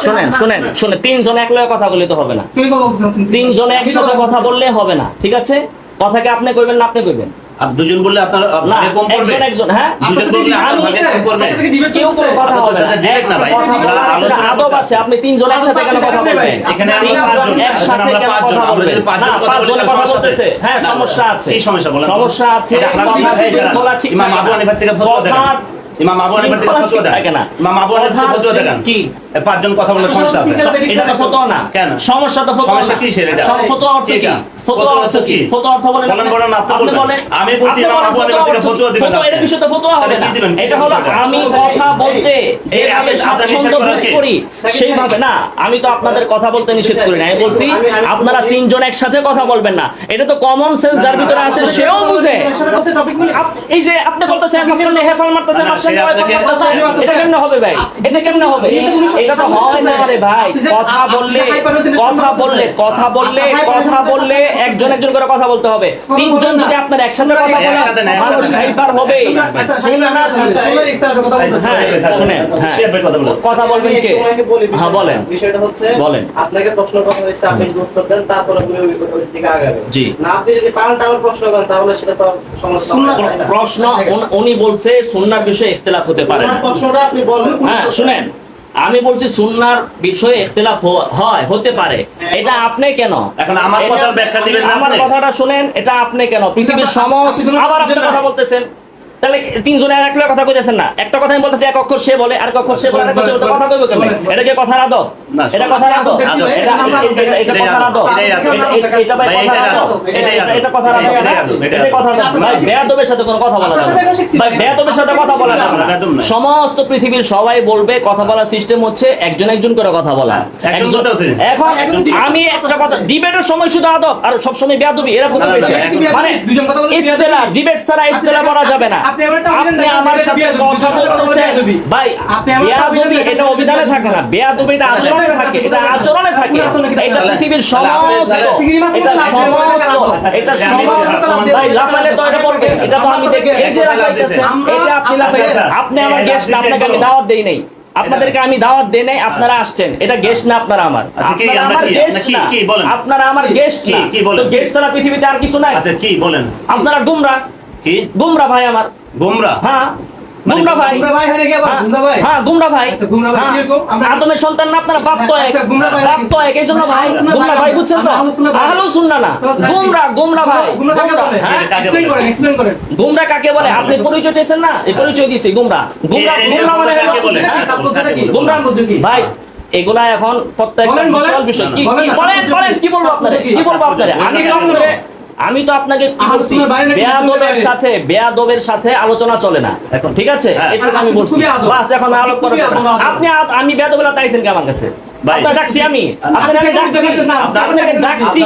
শুনেন শুনেন শুনেন, তিনজন একলগে কথা বললে তো হবে না, তিনজনে একসাথে কথা বললে হবে না, ঠিক আছে? কথাকে আপনি কইবেন না, আপনি কইবেন দুজন বললে আপনার ভাগে কম পড়বে, একজন একজন, হ্যাঁ দুজন বললে আপনার ভাগে কম পড়বে, কেউ কোনো কথা হবে না, ডিবেট না ভাই, আলোচনা আদব আছে। আপনি তিনজন একসাথে কেন কথা বলবেন? এখানে আমরা পাঁচজন একসাথে কেন কথা বলবেন? না, পাঁচজন কথা বলতেছে, হ্যাঁ সমস্যা আছে, কি সমস্যা বলেন? সমস্যা আছে, বলা ঠিক ইমাম আবু হানিফা থেকে ফতোয়া দেন, ইমাম আবু হানিফা থেকে ফতোয়া দেন, ইমাম আবু হানিফা থেকে ফতোয়া দেন কি পাঁচজন কথা বললে সমস্যা আছে? এটা তো ফতোয়া না, কেন সমস্যা? তো ফতোয়া সমস্যা কি সেটা? সব ফতোয়া অর্থ কি? ফতোয়া অর্থ কি? ফতোয়া অর্থ বলেন, বলেন আপনি বলেন। আমি বলছি ইমাম আবু হানিফা থেকে ফতোয়া দিবেন, ফতোয়া এর বিষয়ে তো ফতোয়া হবে না। এটা হলো আমি কথা বলতে যেভাবে স্বাচ্ছন্দ্য বোধ করি সেইভাবে না। আমি তো আপনাদের কথা বলতে নিষেধ করি না, আমি বলছি আপনারা তিনজন একসাথে কথা বলবেন না। এটা তো কমন সেন্স যার ভিতরে আছে সেও বুঝে। এই যে আপনি বলতেছেন মাসখানে হেফাল মারতেছেন, এটা কেমনে হবে ভাই? এটা কেমনে হবে? এটা তো হয় না রে ভাই। কথা বললে একজন একজন করে কথা বলতে হবে। তিনজন যদি আপনার একসাথে কথা বলেন মানুষ হাইপার হবে। শুনেন, হ্যাঁ কথা বলবেন কে? হ্যাঁ বলেন। বিষয়টা হচ্ছে বলেন, আপনাকে প্রশ্ন করা হয়েছে, আপনি উত্তর দেন, তারপরে ওই দিকে আগাবেন। জি না, আপনি যদি পাল্টা আবার প্রশ্ন করেন তাহলে সেটা তো সমস্যা হয় না। প্রশ্ন উনি বলছে সুন্নাহর বিষয়ে ইখতিলাফ হতে পারে না। প্রশ্নটা আপনি বলেন। হ্যাঁ শুনেন, আমি বলছি সুন্নাহর বিষয়ে ইখতিলাফ হয়, হতে পারে। এটা আপনি কেন এখন আমার কথার ব্যাখ্যা দিবেন না? আমার কথাটা শুনেন, এটা আপনি কেন পৃথিবীর সমস্ত আবার আপনি কথা বলতেছেন? তাহলে তিনজনে এক লাখ কথা কইতেছেন না। একটা কথা আমি বলতেছি, এক অক্ষর সে বলে, আর এক অক্ষর সে বলে, আর কথা কইব কেন? এটা কি কথার আদব? এটা কথার আদব? এটা কথার আদব? এটা কথার আদব? এটা কথার আদব? ভাই বেয়াদবের সাথে কোনো কথা বলা যাবে না। ভাই বেয়াদবের সাথে কথা বলা যাবে না। সমস্ত পৃথিবীর সবাই বলবে কথা বলার সিস্টেম হচ্ছে একজন একজন করে কথা বলা। এখন আমি একটা কথা, ডিবেটের সময় শুধু আদব আর সব সময় বেয়াদবি, এরা কথা বলছে। মানে ইস্তেলাহ, ডিবেট ছাড়া ইস্তেলাহ করা যাবে না। আপনি আমার সাথে কথা বলতেছেন ভাই, বেয়াদবি এটা অভিধানে থাকে না, বেয়াদবি এটা আচরণে থাকে, এটা আচরণে থাকে। এটা পৃথিবীর সমস্ত ভাই লাফালে তো এটা বলবে, এটা তো আমি দেখছি। এই যে লাফাইতেছেন, এটা আপনি লাফাইতেছেন, আপনি আমার গেস্ট না, আপনাকে আমি দাওয়াত দেই নাই, আপনাদেরকে আমি দাওয়াত দেই নাই, আপনারা আসছেন। এটা গেস্ট না, আপনারা আমার গেস্ট না, আপনারা আমার গেস্ট না। তো গেস্ট ছাড়া পৃথিবীতে আর কিছু নাই। আচ্ছা কি বলেন? আপনারা গুমরা। কি গুমরা ভাই? আমার গুমরা? হ্যাঁ গুমরা ভাই। হ্যাঁ গুমরা ভাই। আদমের সন্তান না আপনারা? বাপ তো এক, বাপ তো এক, এই জন্য ভাই গুমরা ভাই, বুঝছেন তো? আহলুস সুন্নাহ না, গুমরা, গুমরা ভাই। গুমরা কাকে বলে? আপনি পরিচয় দিয়েছেন না? এই পরিচয় দিয়েছি গুমরা। গুমরা গুমরা মানে গুমরা ভাই। এগুলা এখন প্রত্যেকটা বিশাল বিষয়। কি বলেন বলেন, কি বলবো আপনারে? কি বলবো আপনারে? আমি তো আপনাকে কি বলছি, বেয়াদবের সাথে আলোচনা চলে না, ঠিক আছে? এটা আমি বলছি বাস। এখন আলোক করেন আপনি। আমি বেয়াদবের তাইছেন কি আমার কাছে? আপনাকে ডাকছি আমি, আপনাকে ডাকছি, আপনাকে ডাকছি।